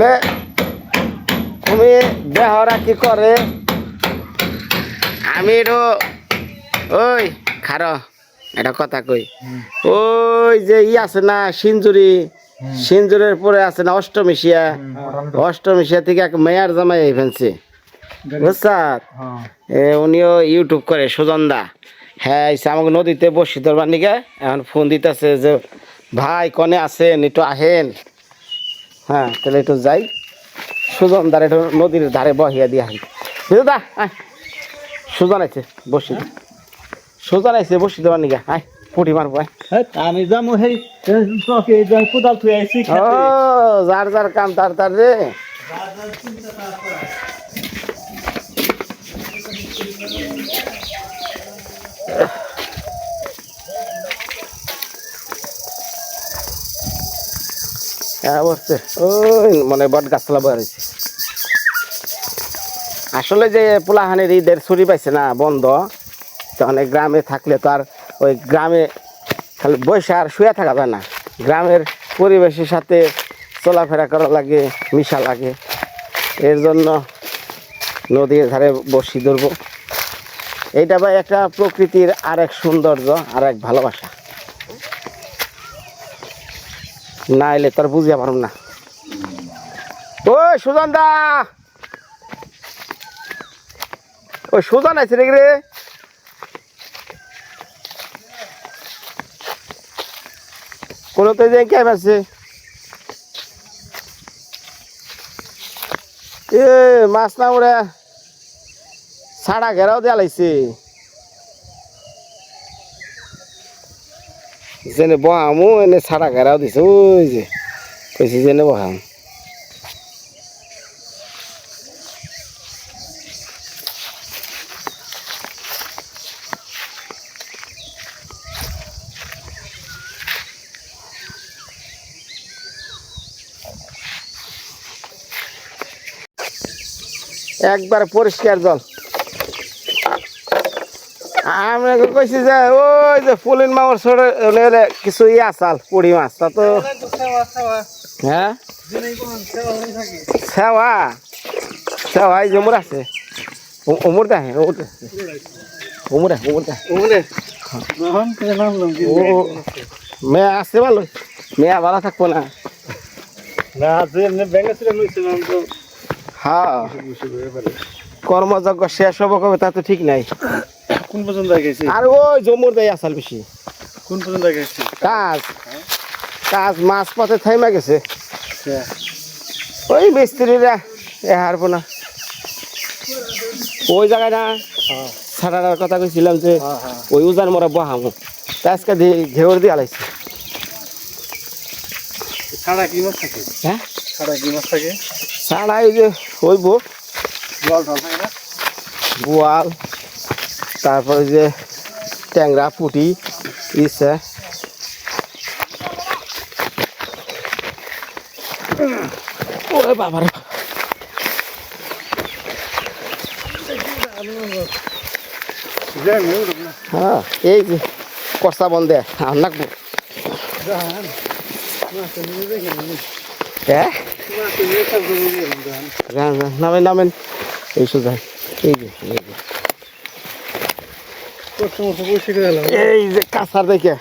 তাহলে তুমি দেহরা কি করে আমি তো ওই খারো এটা কথা কই ওই যে আছে না সিঞ্জুরের পরে আছে না অষ্টমিশিয়া থেকে এক মেয়ার জামাই ফেলছে বুঝছাত উনিও ইউটিউব করে সুজন দা হ্যাঁ আমাকে নদীতে বসি ধরবার নিকে এখন ফোন দিতেছে যে ভাই কনে আছেন একটু আহেন হ্যাঁ তাহলে একটু যাই সুজন দার একটু নদীর ধারে বহিয়া দিয়া বুঝলো দা সুজন আছে বসি সুজন আছে বসি দেবার নিকে আয় পুটি মারবো আমি যাবো সেই কোদাল থুই আইছি ও যার যার কাম তার তার রে ওই মানে বট গাছতলা বয়েছে আসলে যে পোলাহানের ঈদের ছুটি পাইছে না বন্ধ তখন গ্রামে থাকলে তো আর ওই গ্রামে খালি বসে আর শুয়ে থাকা যায় না গ্রামের পরিবেশের সাথে চলাফেরা করা লাগে মিশা লাগে এর জন্য নদীর ধারে বসি ধরবো এইটা ভাই একটা প্রকৃতির আরেক সৌন্দর্য আর এক ভালোবাসা না এলে তোর বুঝিয়া পারব না ওই সুজন দা ওই সুজন আছে রে রে কোনো তো যে কে আছে এ মাছ না ওরা ছাড়া ঘেরাও দেওয়া লাগছে যেনে বহামু এনে ছাড়া ঘেরাও দিছে ওই যে কইছি যেনে বহাম একবার পরিষ্কার জল আমরা কইছি যে ওই যে ফুলিন মামার ছোড়ে কিছু আসাল পুড়ি মাছ তা তো হ্যাঁ সেওয়া সেওয়া এই জমুর আছে উমর দেখে উমরে মেয়া আসছে ভালো মেয়া ভালো থাকবো না হ্যাঁ কর্মযজ্ঞ শেষ হবো কবে তা তো ঠিক নাই কোন পর্যন্ত গেছি আর ওই জমুর দেয় আসাল বেশি কোন পর্যন্ত গেছি কাজ মাছ পথে থাইমা গেছে ওই মিস্ত্রিরা এ হারবো না ওই জায়গায় না ছাড়ার কথা কইছিলাম যে ওই উজান মোরা বহামু আজকে দিয়ে ঘেউর দিয়ে আলাইছে ছাড়া কি মাছ থাকে হ্যাঁ ছাড়া কি মাছ থাকে ছাড়া ওই যে হইব বোয়াল তারপরে যে ট্যাংরা পুটি ইসে ওরে বাবার হ্যাঁ এই যে কষা বন্ধে লাগবো হ্যাঁ নামেন নামেন এই সোজা এই যে এই যে কাঁচার দেখে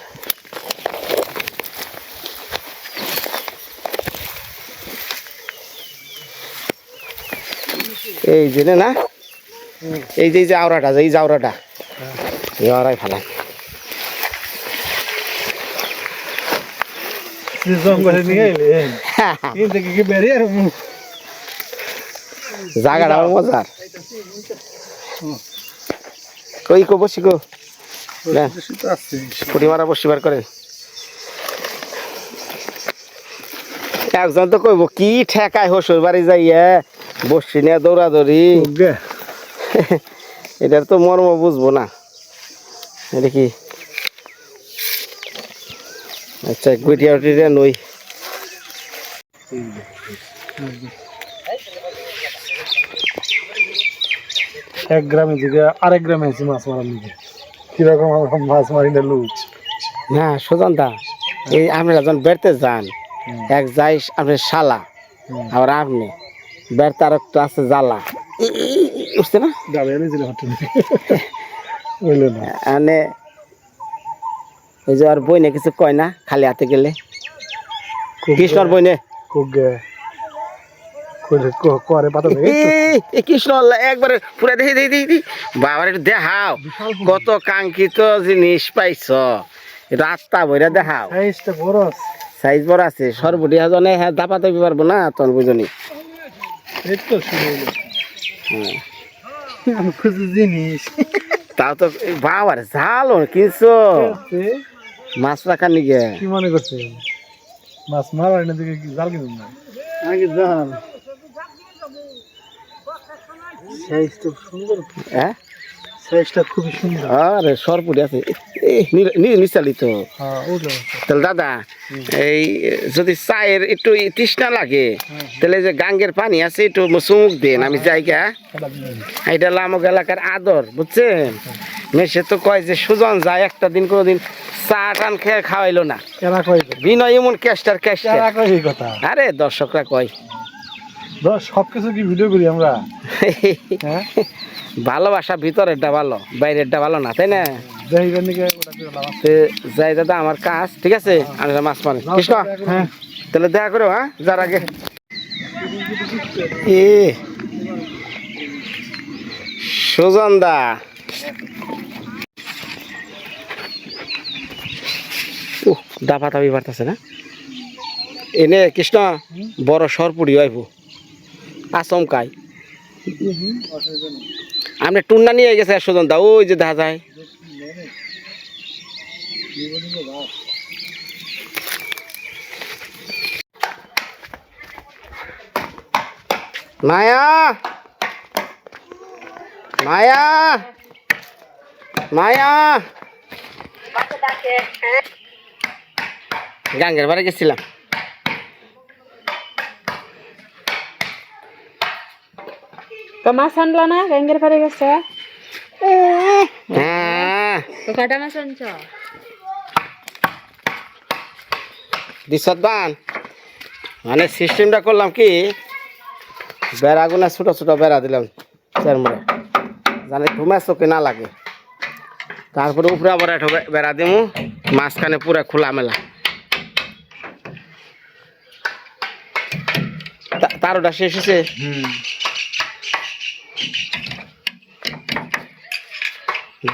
এই যে না এই যে আওড়াটা এই জাওড়াটা এই আওড়াই ফেলান জঙ্গলে নিয়ে এলে কি বেরিয়ে জায়গাটা মজার কই কো বসি গো পুটি মারা বসিবার করে একজন তো কইব কি ঠেকায় হসুর বাড়ি যাইয়া বসি নিয়ে দৌড়াদৌড়ি এটার তো মর্ম বুঝবো না এটা কি আচ্ছা গুটিয়া উটিয়া নই এক গ্রামে থেকে আরেক গ্রামে আছি মাছ মারার নিয়ে কিরকম মাছ মারি না লুচ না সুজন দা এই আমরা যখন বেড়তে যান এক যাই আপনার শালা আবার আপনি বের তার একটু আছে জ্বালা বুঝতে না গালে এনেছিল হাতে বললো না মানে ওই যে আর বইনে কিছু কয় না খালি হাতে গেলে কৃষ্ণর বইনে কুগে করে পাতা কৃষ্ণ একবারে পুরা দেখি দেখি দেখি বাবার একটু দেখাও কত কাঙ্ক্ষিত জিনিস পাইছ এটা আত্মা বইরা দেখাও সাইজটা বড় আছে সাইজ বড় আছে সর্বটি জনে হ্যাঁ দাপা দাপি পারবো না তোর বুঝনি এই তো শুরু হলো আমি খুঁজে জিনিস তাও তো বাবার ঝালো কিনছো মাছ রাখার নিগে কি মনে করছে মাছ মারার না দিকে জাল কিনুন না আগে জাল সাইজটা সুন্দর হ্যাঁ সাইজটা খুবই সুন্দর আরে সরপুরি আছে নিচালি তো হ্যাঁ ওটা তাহলে দাদা এই যদি চায়ের একটু তৃষ্ণা লাগে তাহলে যে গাঙ্গের পানি আছে একটু চুমুক দেন আমি জায়গা এটা লামক এলাকার আদর বুঝছেন মেসে তো কয় যে সুজন যায় একটা দিন কোনোদিন চা টান খেয়ে খাওয়াইলো না কেনা কই বিনয় এমন ক্যাস্টার ক্যাস্টার কেনা কই এই কথা আরে দর্শকরা কয় সবকিছু কি ভিডিও করি আমরা হ্যাঁ ভালোবাসা ভিতরেরটা ভালো বাইরেরটা ভালো না তাই না দেখিবেন নাকি ওটা দিলাম যাই দাদা আমার কাজ ঠিক আছে আমি মাছ মারি কৃষ্ণ হ্যাঁ তাহলে দেখা করো হ্যাঁ যার আগে এ সুজন দা দাপা দাবি বাড়তেছে না এনে কৃষ্ণ বড় সরপুরি হইব আচমকাই আপনি টুন্না নিয়ে গেছে সুজন দা ওই যে দেখা যায় মায়া মায়া মায়া গাঙ্গের বাড়ি গেছিলাম তো মাছ আনলা না গাঙ্গের পাড়ে গেছে হ্যাঁ তো কাটা মাছ আনছ দিশত বান মানে সিস্টেমটা করলাম কি বেড়াগুনা ছোট ছোট বেড়া দিলাম চেরমুড়ে জানি ঘুমা চোখে না লাগে তারপরে উপরে আবার একটা বেড়া দিমু মাঝখানে পুরা খোলা মেলা তারটা শেষ হয়েছে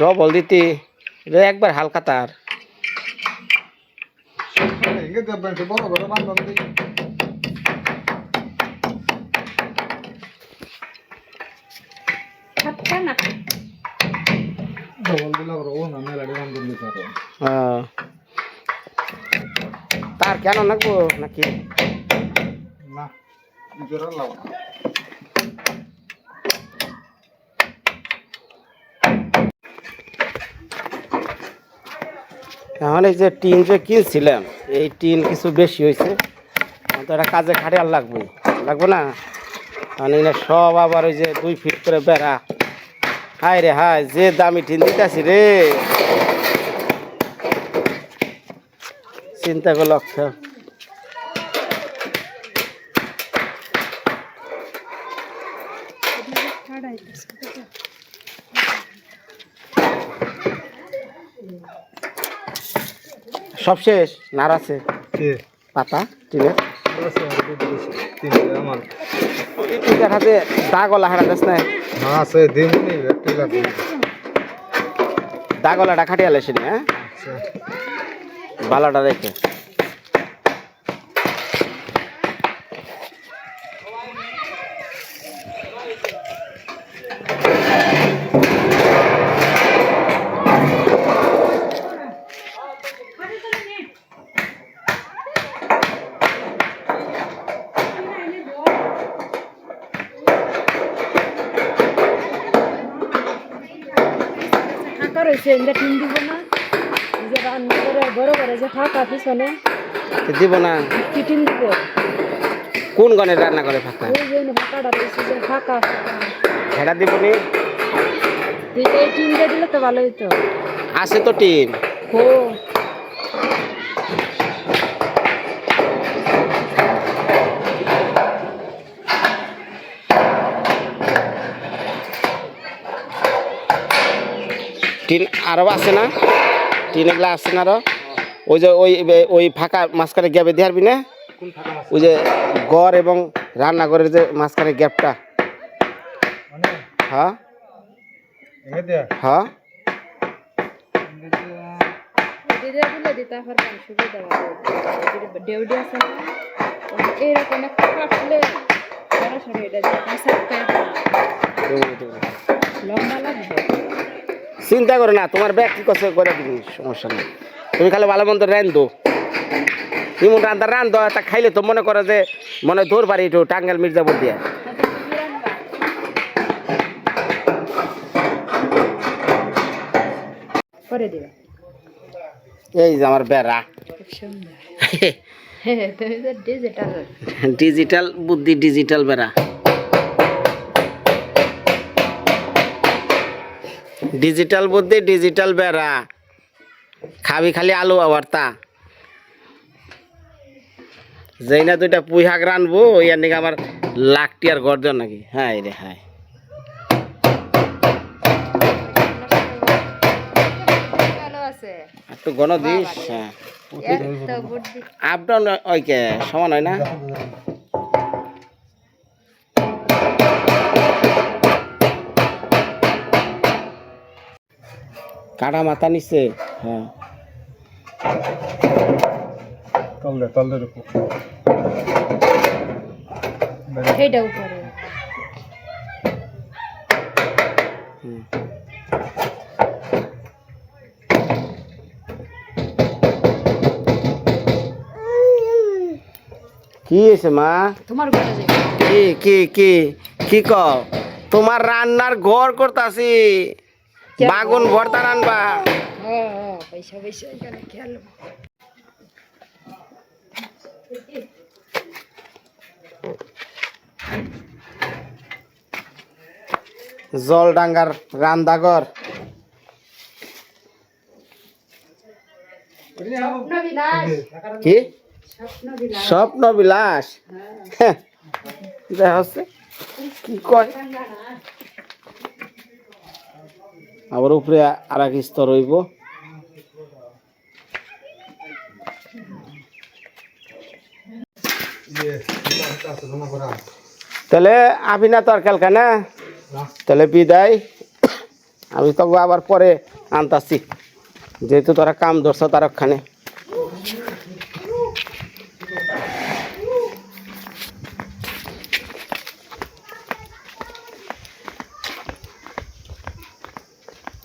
ডবল দিতে এটা একবার হালকা তার তার কেন নাকবো নাকি তাহলে যে টিন যে কিনছিলাম এই টিন কিছু বেশি হয়েছে তো এটা কাজে খাটে আর লাগবে লাগবে না মানে সব আবার ওই যে 2 ফিট করে বেড়া হায় রে হায় যে দামি টিন দিতেছি রে চিন্তা করে লক্ষ্য সব শেষ নার আছে পাতা টিনের আমার হাতে দাগলা হারা দেশ না আছে দিমনি একটু লাগবে দাগলাটা খাটিয়ালে সেটা হ্যাঁ ভালোটা রেখে টিন দিব না যে রান্না করে বড় করে যে ফাঁকা পিছনে দিব না টিন দিব কোন গণের রান্না করে ফাঁকা ওই যে ফাঁকাটা রয়েছে যে ফাঁকা হেডা দিব নি এই টিন দিয়ে দিলে তো ভালো হইতো আছে তো টিন হো টিন আরো আছে না টিন এগুলা আছে না আরো ওই যে ওই ফাঁকা মাঝখানে গ্যাপে দিয়ে হারবি না ওই যে ঘর এবং রান্নাঘরের যে মাঝখানে গ্যাপটা হ্যাঁ হ্যাঁ দিদি দিলে দিতে পারবেন সুবিধা হবে ডেউডি আছে না এইরকম একটা কাটলে সরাসরি এটা লম্বা লাগবে চিন্তা করো না তোমার ব্যাগ কি করছে করে দিবি সমস্যা নেই তুমি খালি ভালো মন্দ রান্ধো এমন রান্না রান্ধো তা খাইলে তো মনে করো যে মনে দৌড় বাড়ি একটু টাঙ্গাল মির্জাপুর দিয়ে করে দিবা এই যে আমার বেড়া তুমি তো ডিজিটাল ডিজিটাল বুদ্ধি ডিজিটাল বেড়া ডিজিটাল বুদ্ধি ডিজিটাল বেড়া খাবি খালি আলু আবার তা যেই না দুইটা পুঁই শাক রানবো ওই আর নাকি আমার লাখটি আর গর্জন নাকি হ্যাঁ রে হ্যাঁ ভালো আছে একটু গণ দিস হ্যাঁ একটা বুদ্ধি আপ ডাউন ওই কে সমান হয় না কাটা মাথা নিচ্ছে হ্যাঁ তল দে এইটা উপরে হুম। কি হয়েছে মা তোমার ঘরে যাই কি কি কি কি কও তোমার রান্নার ঘর করতাছি বাগুন ভর্তা রান্নবা পয়সা পয়সা এখানে খেয়াল জলডাঙ্গার রান্দাঘর কি স্বপ্ন বিলাস দেখা হচ্ছে কি কয় আবার উপরে আর এক স্তর হইব তাহলে আবি না তোর কালকা না তাহলে বিদায় আমি তো আবার পরে আনতাছি যেহেতু তোরা কাম ধরছ তার ওখানে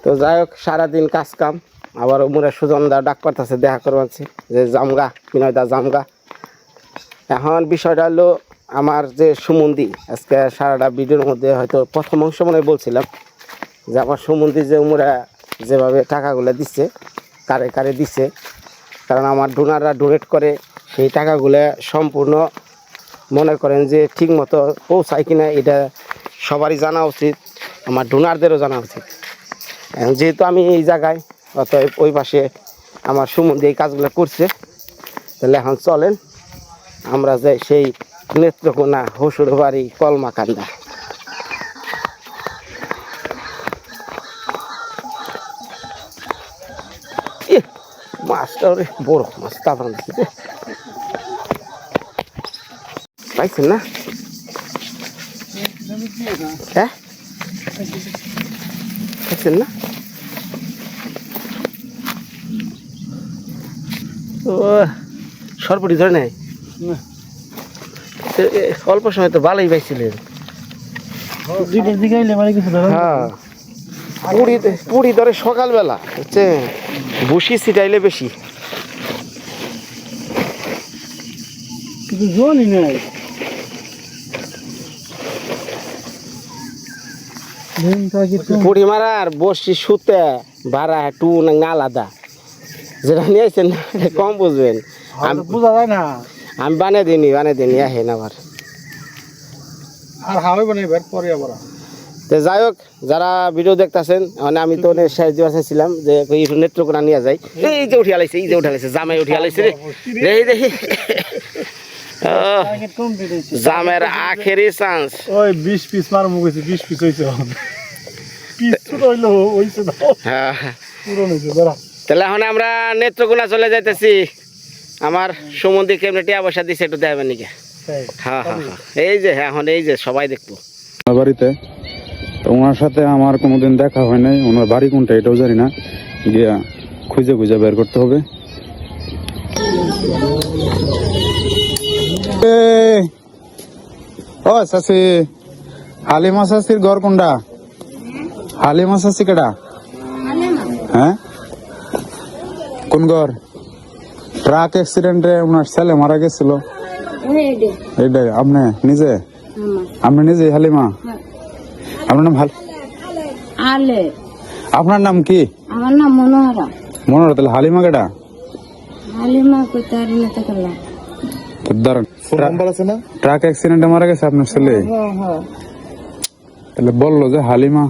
তো যাই হোক সারাদিন কাজ কাম আবার মুরে সুজন দা ডাক করতেছে দেখা করবাচ্ছি যে জামগা বিনয় দা জামগা এখন বিষয়টা হলো আমার যে সুমন্দি আজকে সারাটা ভিডিওর মধ্যে হয়তো প্রথম অংশ মনে বলছিলাম যে আমার সুমন্দি যে উমরা যেভাবে টাকাগুলো দিচ্ছে কারে কারে দিচ্ছে কারণ আমার ডোনাররা ডোনেট করে সেই টাকাগুলো সম্পূর্ণ মনে করেন যে ঠিক মতো পৌঁছায় কিনা এটা সবারই জানা উচিত আমার ডোনারদেরও জানা উচিত এখন যেহেতু আমি এই জায়গায় অতএব ওই পাশে আমার সুমন্দি এই কাজগুলো করছে তাহলে এখন চলেন আমরা যাই সেই নেত্রকোনা হসুর বাড়ি কলমাকান্দা মাছটা বড় মাছ তারপর পাইছেন না হ্যাঁ পাইছেন না ও সরপটি ধরে নেয় অল্প সময় তো ভালোই পাইছিলেন হ্যাঁ পুরি ধরে সকালবেলা হচ্ছে বসি ছিটাইলে বেশি জলই নাই পুরি মারার বসি সুতে ভাড়া টু না আলাদা যেটা নিয়ে আসছেন কম বুঝবেন বোঝা যায় না আমি বানিয়ে দিইনি আহেন আবার আর হাওয়াই বানাইবার পরে আবার তো যাই হোক যারা ভিডিও দেখতেছেন মানে আমি তো শেষ দিবস ছিলাম যে একটু নেত্রকোনা নিয়ে যাই এই যে উঠিয়া লাইছে জামাই উঠিয়া লাইছে রে দেখি জামের আখেরি চান্স ওই 20 পিস মার মুগেছে 20 পিস হইছে পিছু রইলো হইছে না হ্যাঁ পুরো হইছে দাঁড়া তাহলে এখন আমরা নেত্রকোনা চলে যাইতেছি আমার সুমন্দি কেমনে টিয়া পয়সা দিছে একটু দেবেন নাকি হ্যাঁ হ্যাঁ হ্যাঁ এই যে হ্যাঁ এখন এই যে সবাই দেখবো আমার বাড়িতে তো ওনার সাথে আমার কোনোদিন দেখা হয় নাই ওনার বাড়ি কোনটা এটাও জানি না গিয়া খুঁজে খুঁজে বের করতে হবে ও চাষি হালিমা চাষির ঘর কোনটা হালিমা চাষি কেডা হ্যাঁ কোন ঘর ট্রাক অ্যাক্সিডেন্টে ওনার ছেলে মারা গেছিল এইটাই আপনি নিজে হালিমা আপনার নাম আলে আপনার নাম কি আমার নাম মনোহরা মনে হয় তাহলে হালিমা কেডা হালিমা কোথায় না থাকলা ধরেন নাম্বার আছে না ট্রাক অ্যাক্সিডেন্টে মারা গেছে আপনার ছেলে তাহলে বললো যে হালিমা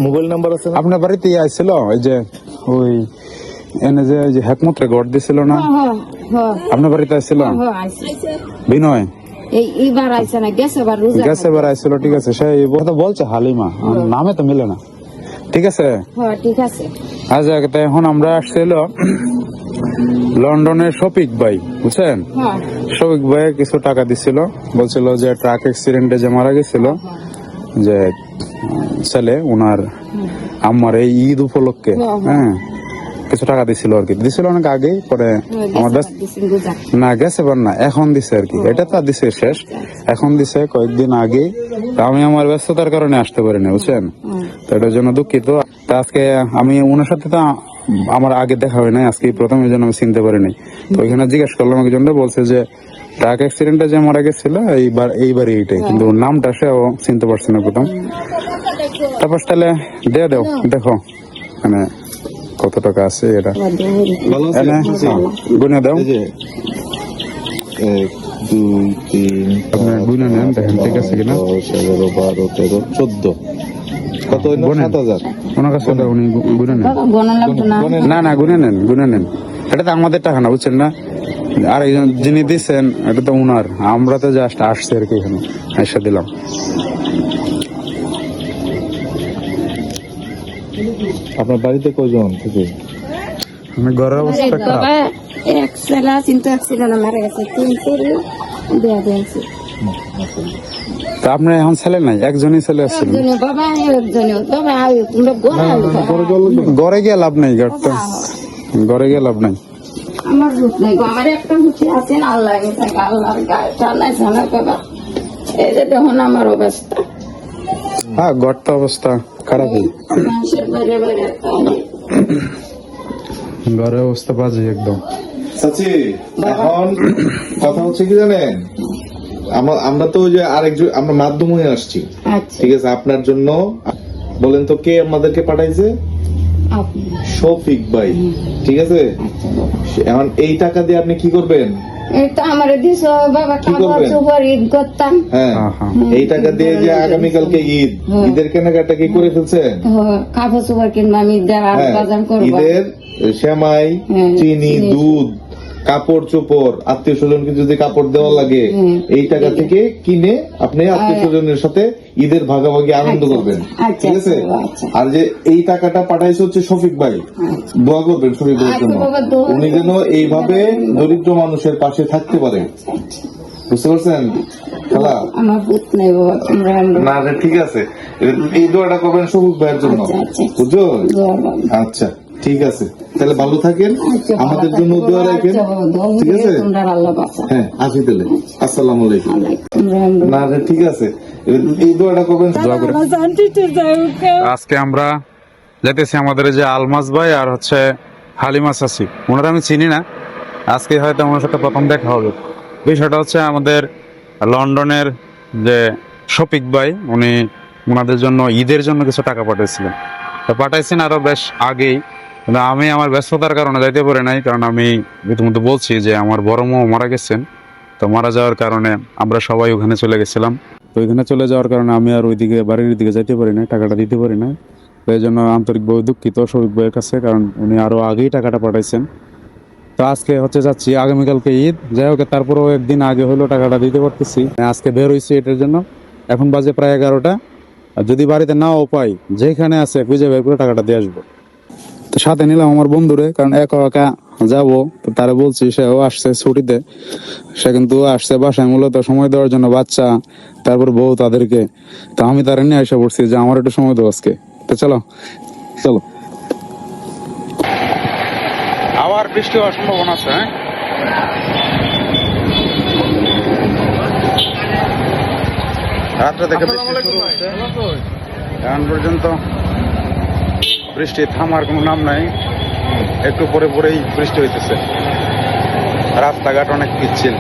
মোবাইল নাম্বার আছে না আপনার বাড়িতে আইছিল ওই যে ওই এনে যে ওই যে হেকমতরে ঘর দিছিল না আপনার বাড়িতে আইছিল বিনয় এইবার আইসা না গেছে আবার রোজা গেছে এবার আইছিল ঠিক আছে সেই কথা বলছে হালিমা আমার নামে তো মিলে না ঠিক আছে হ্যাঁ ঠিক আছে আজ আগে এখন আমরা আসছিল লন্ডনের শফিক ভাই বুঝছেন হ্যাঁ শফিক ভাই কিছু টাকা দিছিল বলছিল যে ট্রাক অ্যাক্সিডেন্টে যে মারা গেছিল যে ছেলে ওনার আমার এই ঈদ উপলক্ষে হ্যাঁ কিছু টাকা দিছিল আর কি দিছিল অনেক আগে পরে আমার না গেছে বার না এখন দিছে আর কি এটা তো দিছে শেষ এখন দিছে কয়েকদিন আগে আমি আমার ব্যস্ততার কারণে আসতে পারিনি বুঝছেন তো এটার জন্য দুঃখিত তা আজকে আমি ওনার সাথে তো আমার আগে দেখা হয় নাই আজকে প্রথম এই জন্য আমি চিনতে পারিনি তো ওইখানে জিজ্ঞেস করলাম একজনটা বলছে যে ট্রাক অ্যাক্সিডেন্টে যে মারা গেছিল এইবার এইটাই কিন্তু নামটা সেও চিনতে পারছে না প্রথম তারপর তাহলে দিয়ে দেও দেখো মানে কত টাকা আছে এটা ভালো আছে এনে গুনে দাও এই যে 1 2 3 আপনি গুনে নেন দেখেন ঠিক আছে কিনা 11 12 13 14 কত হইলো 7000 ওনার কাছে দাও, উনি গুনে নেন গোনা লাগতো না না গুনে নেন এটা তো আমাদের টাকা না বুঝছেন না আর একজন যিনি দিচ্ছেন এটা তো উনার আমরা তো জাস্ট আসছি আর কি এখানে এসে দিলাম আপনার বাড়িতে কয়জন থেকে আমি ঘরের অবস্থা খারাপ বাবা এক ছেলে চিন্তা ছিল না মারা গেছে 3 ছেলে দেয়া দিয়েছে তা আপনার এখন ছেলে নাই একজনই ছেলে আসছিল বাবা একজনে বাবা তোমরা গোনা ঘরে গিয়ে লাভ নাই গাড়টা ঘরে গিয়ে লাভ নাই আমার রূপ নাই গো, আমার একটা হুঁচি আছে না আল্লাহ আল্লাহর গায়ে চালাই জানার বাবা এই যে দেখুন আমার অবস্থা হ্যাঁ ঘরটা অবস্থা খারাপই মানুষের বাইরে বাইরে ঘরের অবস্থা বাজে একদম চাচি এখন কথা হচ্ছে কি জানেন আমরা তো ওই যে আরেকজন আমরা মাধ্যম হয়ে আসছি আচ্ছা ঠিক আছে আপনার জন্য বলেন তো কে আমাদেরকে পাঠাইছে আপনি শফিক ভাই ঠিক আছে এখন এই টাকা দিয়ে আপনি কি করবেন এই তো আমার দিস বাবা কি কাপড় করবেন? চোপড় ঈদ করতাম হ্যাঁ হ্যাঁ। এই টাকা দিয়ে যে আগামীকালকে ঈদ ঈদের কেনাকাটা কি করে ফেলছেন কাপড় চোপড় কিনবো আমি দেওয়ার হ্যাঁ, বাজার করবো ঈদের সেমাই হ্যাঁ, চিনি চিনি। দুধ কাপড় চোপড় আত্মীয় স্বজনকে যদি কাপড় দেওয়া লাগে এই টাকা থেকে কিনে আপনি আত্মীয় স্বজনের সাথে ঈদের ভাগাভাগি আনন্দ করবেন আচ্ছা, ঠিক আছে আচ্ছা। আর যে এই টাকাটা পাঠাইছে হচ্ছে শফিক ভাই দোয়া করবেন শফিক ভাইয়ের জন্য আচ্ছা, বাবা, দোয়া উনি যেন এইভাবে দরিদ্র মানুষের পাশে থাকতে পারে বুঝতে পারছেন খালা আমার ভূত নেই বাবা তোমরা না রে, ঠিক আছে এই দোয়াটা করবেন শফিক ভাইয়ের জন্য আচ্ছা, আচ্ছা। বুঝছো দোয়া বাবা। আচ্ছা ঠিক আছে তাহলে ভালো থাকেন আচ্ছা, আমাদের বাবা, জন্য দোয়া রাখেন আচ্ছা, বাবা, দোয়া ঠিক আছে করে তোমরা আল্লাহ বাঁচা হ্যাঁ আসি তাহলে আসসালামু আলাইকুম তোমরা না রে, ঠিক আছে এই দোয়াটা করবেন দোয়া করে আজকে আমরা যাইতেছি আমাদের যে আলমাস ভাই আর হচ্ছে হালিমা চাচি ওনারা আমি চিনি না আজকে হয়তো আমার সাথে প্রথম দেখা হবে বিষয়টা হচ্ছে আমাদের লন্ডনের যে শফিক ভাই উনি ওনাদের জন্য ঈদের জন্য কিছু টাকা পাঠিয়েছিলেন তো পাঠাইছেন আরো বেশ আগেই কিন্তু আমি আমার ব্যস্ততার কারণে যাইতে পারি নাই কারণ আমি ইতিমধ্যে বলছি যে আমার বড় মা মারা গেছেন তো মারা যাওয়ার কারণে আমরা সবাই ওখানে চলে গেছিলাম তো ওইখানে চলে যাওয়ার কারণে আমি আর ওইদিকে বাড়ির দিকে যাইতে পারি না টাকাটা দিতে পারি না তো এই জন্য আন্তরিকভাবে দুঃখিত শফিক ভাইয়ের কাছে কারণ উনি আরো আগেই টাকাটা পাঠাইছেন তো আজকে হচ্ছে যাচ্ছি আগামীকালকে ঈদ যাই হোক তারপরেও একদিন আগে হলো টাকাটা দিতে পারতেছি আজকে বের হয়েছি এটার জন্য এখন বাজে প্রায় 11টা আর যদি বাড়িতে নাও পাই যেখানে আছে খুঁজে বের করে টাকাটা দিয়ে আসবো। তো সাথে নিলাম আমার বন্ধুরে, কারণ একা একা যাবো। তো তারা বলছি, সেও আসছে ছুটিতে, সে কিন্তু আসছে বাসায় মূলত সময় দেওয়ার জন্য, বাচ্চা তারপর বউ তাদেরকে। তো আমি তারা নিয়ে এসে পড়ছি যে আমার একটু সময় দেবো আজকে। তো চলো চলো, আবার বৃষ্টি হওয়ার সম্ভাবনা আছে। হ্যাঁ, রাত্রে থেকে বৃষ্টি শুরু হচ্ছে, এখন পর্যন্ত বৃষ্টি থামার কোনো নাম নাই। একটু পরে পরেই বৃষ্টি হইতেছে, রাস্তাঘাট অনেক পিচ্ছিল।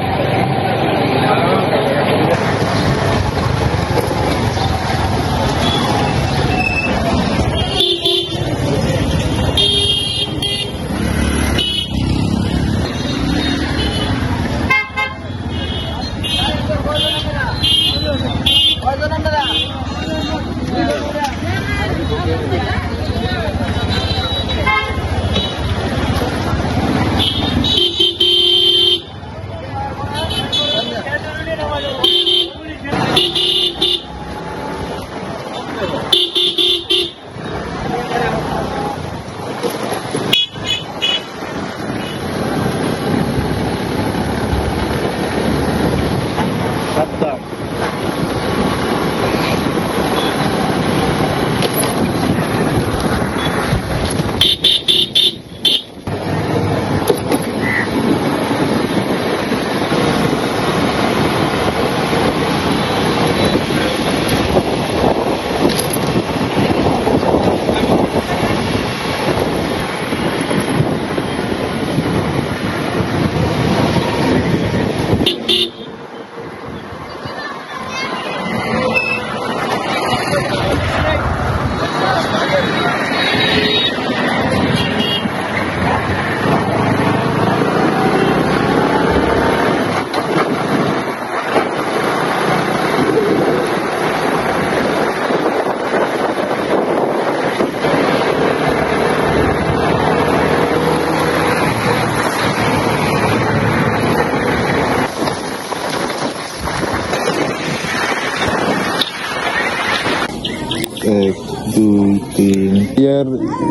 এক দুই তিন।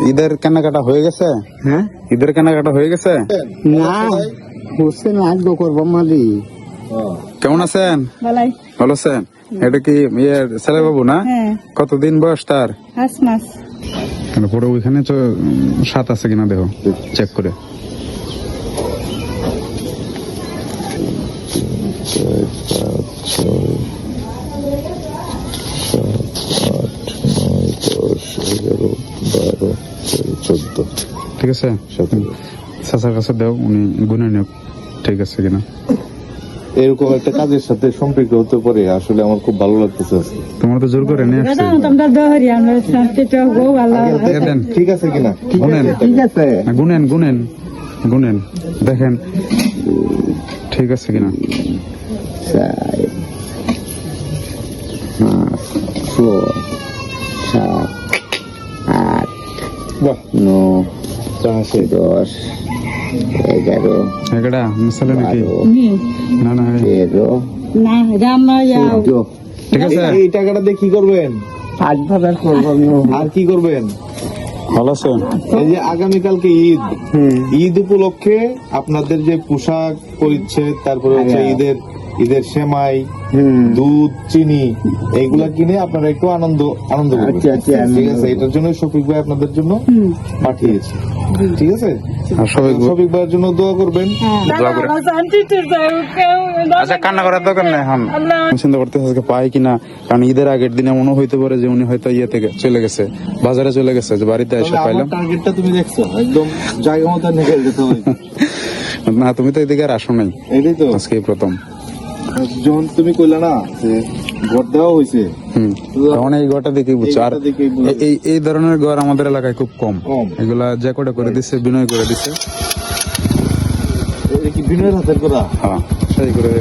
ঈদের কেনাকাটা হয়ে গেছে? হ্যাঁ, ঈদের কেনাকাটা হয়ে গেছে? না হচ্ছে না, আজকে করবো মালি। কেমন আছেন? বালাই ভালো আছেন? এটা কি ছেলে বাবু না? হ্যাঁ কতদিন বয়স তার? 5 মাস পরে ওইখানে তো 7 আছে কিনা দেখো, চেক করে। ঠিক আছে, চাচার কাছে দাও, উনি গুনে নিয়োগ ঠিক আছে কিনা। এরকম একটা কাজের সাথে সম্পৃক্ত হতে পারে, আসলে আমার খুব ভালো লাগতেছে আজকে। তোমার তো জোর করে নিয়ে আসছে। দেন, ঠিক আছে কিনা? গুনেন, ঠিক আছে, গুনেন গুনেন গুনেন, দেখেন ঠিক আছে কিনা। 4 5 6 7 8 বাহ, 9 আছে। 10 11 এগড়া মিশালে নাকি? না না, 13 না রামা যাও 14 ঠিক আছে। এই টাকাটা দিয়ে কি করবেন? 5 ভাবে করবো আমি। আর কি করবেন? ভালো আছে। এই যে আগামীকালকে ঈদ, ঈদ উপলক্ষে আপনাদের যে পোশাক পরিচ্ছেদ, তারপরে হচ্ছে ঈদের সেমাই, দুধ, চিনি, এইগুলা কিনে আপনারা একটু আনন্দ করবেন। আচ্ছা, আচ্ছা, ঠিক আছে, এটার জন্য শফিক ভাই আপনাদের জন্য পাঠিয়েছে। ঠিক আছে, আর সবাই শফিক ভাইয়ের জন্য দোয়া করবেন। দোয়া করে। আচ্ছা, কান্না করার দরকার নেই। এখন চিন্তা করতে আজকে পাই কিনা, কারণ ঈদের আগের দিনে মনে হইতে পারে যে উনি হয়তো ইয়ে থেকে চলে গেছে, বাজারে চলে গেছে, যে বাড়িতে এসে পাইলাম। টার্গেটটা তুমি দেখছো, একদম জায়গা মতো নিয়ে যেতে হবে। না, তুমি তো এদিকে আর আসো নাই, এটাই তো, আজকে প্রথম। যখন তুমি কইলা না যে ঘর দেওয়া হয়েছে, তখন এই ঘরটা দেখেই বুঝছো। আর এই ধরনের ঘর আমাদের এলাকায় খুব কম। কম। এগুলা যে কটা করে দিচ্ছে, বিনয় করে দিচ্ছে। এটা কি বিনয়ের হাতের করা? হ্যাঁ, সেই করে